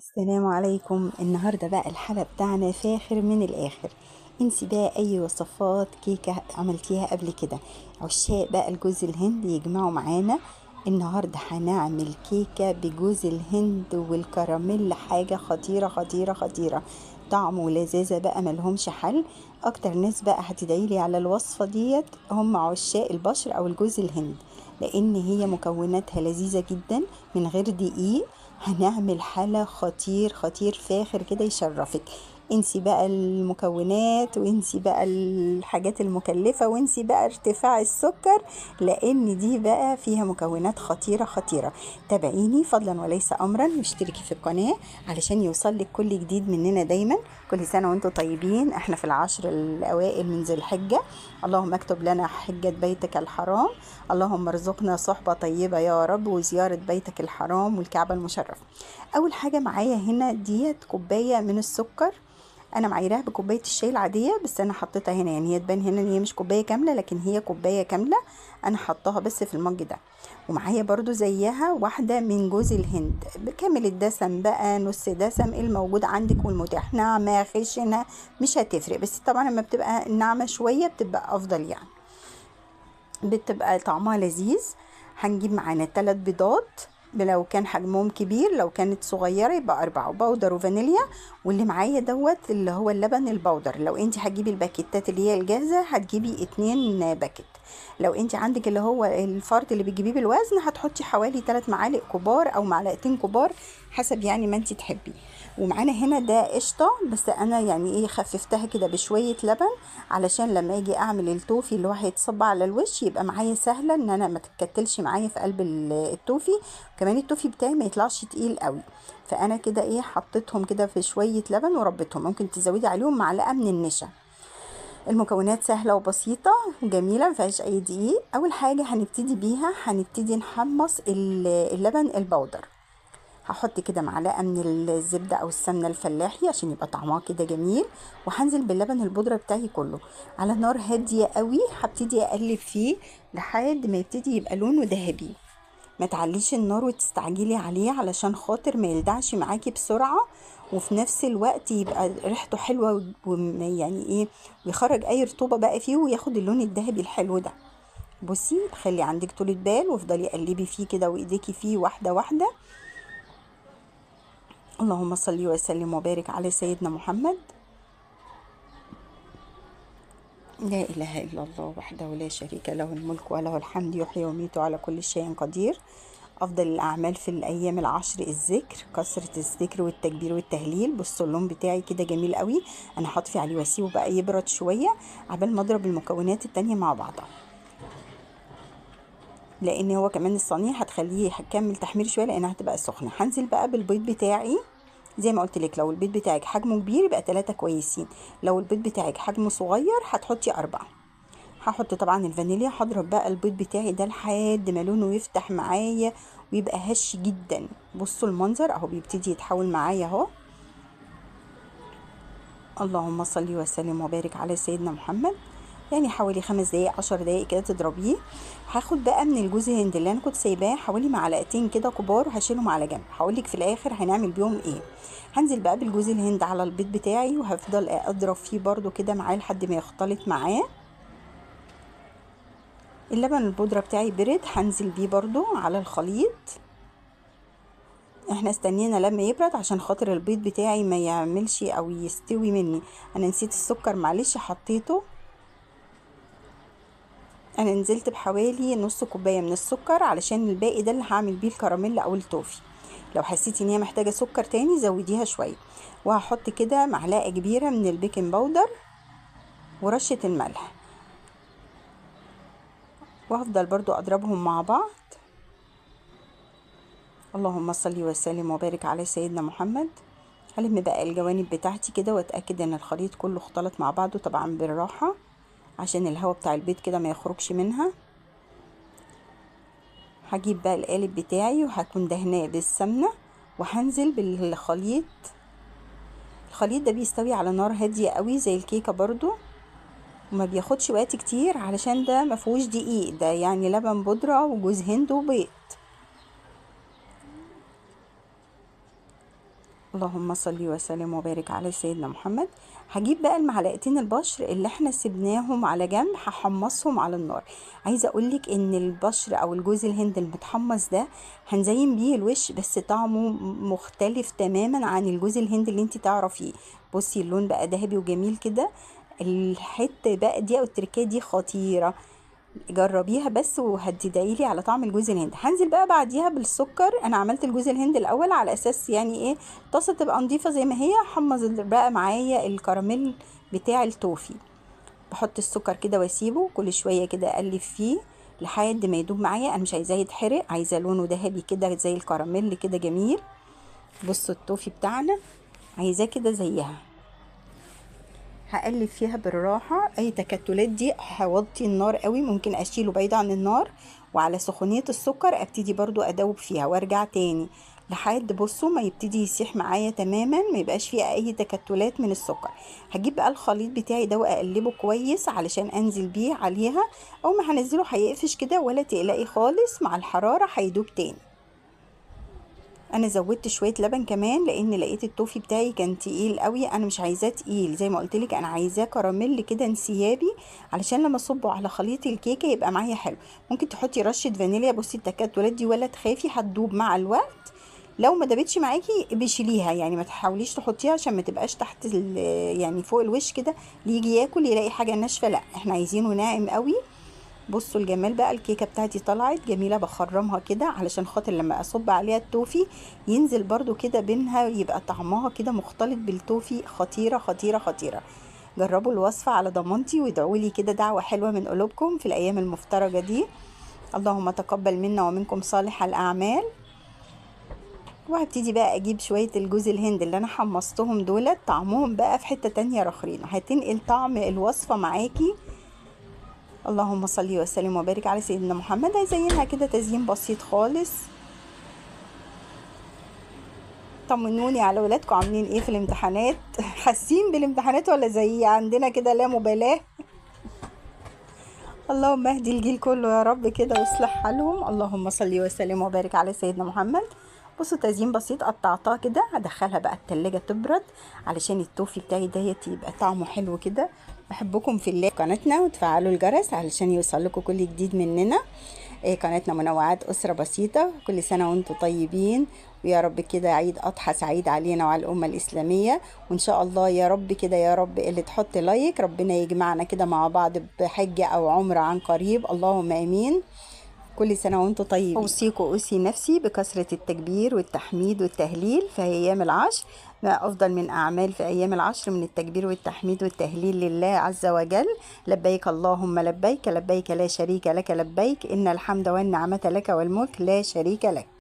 السلام عليكم. النهاردة بقى الحلقة بتاعنا فاخر من الآخر. انسي بقى أي وصفات كيكة عملتيها قبل كده. عشاق بقى الجوز الهند يجمعوا معانا. النهاردة هنعمل كيكة بجوز الهند والكراميل، حاجة خطيرة خطيرة خطيرة. طعم ولذاذة بقى ملهمش حل. أكتر ناس بقى هتدعيلي على الوصفة ديت هم عشاق البشر أو الجوز الهند، لأن هي مكوناتها لذيذة جدا من غير دقيق. هنعمل حلا خطير خطير فاخر كده يشرفك. انسي بقى المكونات وانسي بقى الحاجات المكلفة وانسي بقى ارتفاع السكر، لان دي بقى فيها مكونات خطيرة خطيرة. تابعيني فضلا وليس امرا واشتركي في القناة علشان يوصلك كل جديد مننا دايما. كل سنة وانتم طيبين، احنا في العشر الاوائل من ذي الحجة. اللهم اكتب لنا حجة بيتك الحرام. اللهم ارزقنا صحبة طيبة يا رب وزيارة بيتك الحرام والكعبة المشرفة. اول حاجة معايا هنا ديت كوباية من السكر. انا معايراها بكوبايه الشاي العاديه، بس انا حطيتها هنا، يعني هي تبان هنا ان هي مش كوبايه كامله، لكن هي كوبايه كامله. انا حطاها بس في المج ده. ومعايا برضو زيها واحده من جوز الهند بكامل الدسم بقى، نص دسم الموجود عندك والمتاح، ناعمه خشنه مش هتفرق، بس طبعا لما بتبقى ناعمه شويه بتبقى افضل يعني، بتبقى طعمها لذيذ. هنجيب معانا 3 بيضات، لو كان حجمهم كبير، لو كانت صغيرة يبقى 4، بودر وفانيليا. واللي معايا دوت اللي هو اللبن البودر، لو انت هتجيبي الباكيتات اللي هي الجاهزة هتجيبي 2 باكيت. لو انت عندك اللي هو الفرد اللي بتجيبيه بالوزن هتحطي حوالي 3 معالق كبار او معلقتين كبار، حسب يعني ما انت تحبي. ومعانا هنا ده قشطة، بس انا يعني ايه خففتها كده بشوية لبن، علشان لما اجي اعمل التوفي اللي هو هيتصب على الوش يبقى معايا سهله ان انا ما تتكتلش معايا في قلب التوفي. كمان التوفي بتاعي ما يطلعش تقيل قوي. فانا كده ايه حطيتهم كده في شويه لبن وربيتهم، ممكن تزودي عليهم معلقه من النشا. المكونات سهله وبسيطه وجميله ما فيهاش اي دقيق. اول حاجه هنبتدي بيها، هنبتدي نحمص اللبن البودر. هحط كده معلقه من الزبده او السمنه الفلاحي عشان يبقى طعمها كده جميل. وهنزل باللبن البودره بتاعي كله على نار هاديه قوي. هبتدي اقلب فيه لحد ما يبتدي يبقى لونه ذهبي. ما تعليش النار وتستعجلي عليه علشان خاطر ما يلدعش معاكي بسرعه، وفي نفس الوقت يبقى ريحته حلوه ويعني ايه، ويخرج اي رطوبه بقى فيه وياخد اللون الذهبي الحلو ده. بصي خلي عندك طولة بال وافضلي قلبي فيه كده وايديكي فيه واحده واحده. اللهم صل وسلم وبارك على سيدنا محمد. لا إله إلا الله وحده لا شريك له، الملك وله الحمد، يحيي ويميت على كل شيء قدير. أفضل الأعمال في الأيام العشر الذكر، كثرة الذكر والتكبير والتهليل. بصوا اللون بتاعي كده جميل قوي. أنا هطفي عليه واسيبه بقى يبرد شوية عبال ما أضرب المكونات التانية مع بعضها، لأن هو كمان الصينية هتخليه هكمل تحمير شوية لأنها هتبقى سخنة. هنزل بقى بالبيض بتاعي. زي ما قلت لك، لو البيض بتاعك حجمه كبير يبقى 3 كويسين، لو البيض بتاعك حجمه صغير هتحطي 4. هحط طبعا الفانيليا. هضرب بقى البيض بتاعي ده لحد ما لونه يفتح معايا ويبقى هش جدا. بصوا المنظر اهو بيبتدي يتحول معايا اهو. اللهم صل وسلم وبارك على سيدنا محمد. يعني حوالي 5 دقايق 10 دقايق كده تضربيه. هاخد بقى من الجوز الهند اللي انا كنت سايباه حوالي معلقتين كده كبار وهشيلهم على جنب، هقولك في الاخر هنعمل بيهم ايه. هنزل بقى بالجوز الهند على البيض بتاعي وهفضل اضرب فيه برضو كده معاه لحد ما يختلط معاه. اللبن البودرة بتاعي برد، هنزل بيه برضو على الخليط. احنا استنينا لما يبرد عشان خاطر البيض بتاعي ما يعملش او يستوي مني. انا نسيت السكر معلش حطيته. انا نزلت بحوالي نص كوباية من السكر علشان الباقي ده اللي هعمل بيه الكراميل او التوفي. لو حسيتي ان هي محتاجة سكر تاني زوديها شوية. وهحط كده معلقة كبيرة من البيكنج باودر ورشة الملح، وهفضل برضو اضربهم مع بعض. اللهم صل وسلم وبارك على سيدنا محمد. هلم بقى الجوانب بتاعتي كده واتاكد ان الخليط كله اختلط مع بعضه، طبعا بالراحه عشان الهواء بتاع البيض كده ما يخرجش منها. هجيب بقى القالب بتاعي وهكون دهناه بالسمنه وهنزل بالخليط. الخليط ده بيستوي على نار هاديه قوي زي الكيكه برضو، وما بياخدش وقت كتير علشان ده ما فيهوش دقيق، ده يعني لبن بودره وجوز هند وبيض. اللهم صل وسلم وبارك على سيدنا محمد. هجيب بقى المعلقتين البشر اللي احنا سبناهم على جنب، هحمصهم على النار. عايزه اقولك ان البشر او الجوز الهند المتحمص ده هنزين بيه الوش، بس طعمه مختلف تماما عن الجوز الهند اللي انت تعرفيه. بصي اللون بقى ذهبي وجميل كده. الحته بقى دي او التركيه دي خطيره، جربيها بس وهتدعيلي على طعم الجوز الهند. هنزل بقى بعديها بالسكر. انا عملت الجوز الهند الاول على اساس يعني ايه، الطاسه تبقى نظيفه زي ما هي. حمص بقى معايا الكراميل بتاع التوفي. بحط السكر كده واسيبه كل شويه كده اقلب فيه لحد ما يدوب معايا. انا مش عايزاه يتحرق، عايزه لونه ذهبي كده زي الكراميل كده جميل. بصوا التوفي بتاعنا عايزاه كده زيها. هقلب فيها بالراحة. اي تكتلات دي هوطي النار قوي، ممكن اشيله بعيد عن النار، وعلى سخونية السكر ابتدي برضو ادوب فيها وارجع تاني لحد بصوا ما يبتدي يسيح معايا تماما، ما يبقاش فيها اي تكتلات من السكر. هجيب بقى الخليط بتاعي ده واقلبه كويس علشان انزل بيه عليها. او ما هنزله هيقفش كده، ولا تقلقي خالص، مع الحرارة هيدوب تاني. انا زودت شويه لبن كمان لان لقيت التوفي بتاعي كان تقيل قوي. انا مش عايزاه تقيل زي ما قلت لك، انا عايزاه كراميل كده انسيابي، علشان لما اصبه على خليط الكيكه يبقى معايا حلو. ممكن تحطي رشه فانيليا. بصي التكتلات دي ولا تخافي هتدوب مع الوقت. لو ما دابتش معاكي بشيليها، يعني ما تحاوليش تحطيها عشان ما تبقاش تحت يعني فوق الوش كده، اللي يجي ياكل يلاقي حاجه ناشفه. لا احنا عايزينه ناعم قوي. بصوا الجمال بقى، الكيكه بتاعتي طلعت جميله. بخرمها كده علشان خاطر لما اصب عليها التوفي ينزل برضو كده بينها، يبقى طعمها كده مختلط بالتوفي. خطيره خطيره خطيره. جربوا الوصفه على ضمانتي وادعوا لي كده دعوه حلوه من قلوبكم في الايام المفترجه دي. اللهم تقبل منا ومنكم صالح الاعمال. وهبتدي بقى اجيب شويه الجوز الهند اللي انا حمصتهم دولت، طعمهم بقى في حته تانية رخرين، هتنقل طعم الوصفه معاكي. اللهم صل وسلم وبارك على سيدنا محمد. هزينها كده تزيين بسيط خالص. طمنوني على ولادكم عاملين ايه في الامتحانات؟ حاسين بالامتحانات ولا زي عندنا كده لا مبالاة؟ اللهم اهدي الجيل كله يا رب كده واصلح حالهم. اللهم صل وسلم وبارك على سيدنا محمد. بصوا تزيين بسيط، قطعتها كده. هدخلها بقى التلاجة تبرد علشان التوفي بتاعي ديت يبقى طعمه حلو كده. بحبكم في الله قناتنا، وتفعلوا الجرس علشان يوصل لكم كل جديد مننا. قناتنا منوعات أسرة بسيطة. كل سنة وانتم طيبين، ويا رب كده عيد أضحى سعيد علينا وعلى الأمة الإسلامية. وإن شاء الله يا رب كده، يا رب اللي تحط لايك ربنا يجمعنا كده مع بعض بحجة أو عمرة عن قريب، اللهم آمين. كل سنة وانتم طيبين. أوصيكم وأوصي نفسي بكثرة التكبير والتحميد والتهليل في أيام العشر. ما أفضل من أعمال في أيام العشر من التكبير والتحميد والتهليل لله عز وجل. لبيك اللهم لبيك، لبيك لا شريك لك لبيك، إن الحمد والنعمة لك والملك لا شريك لك.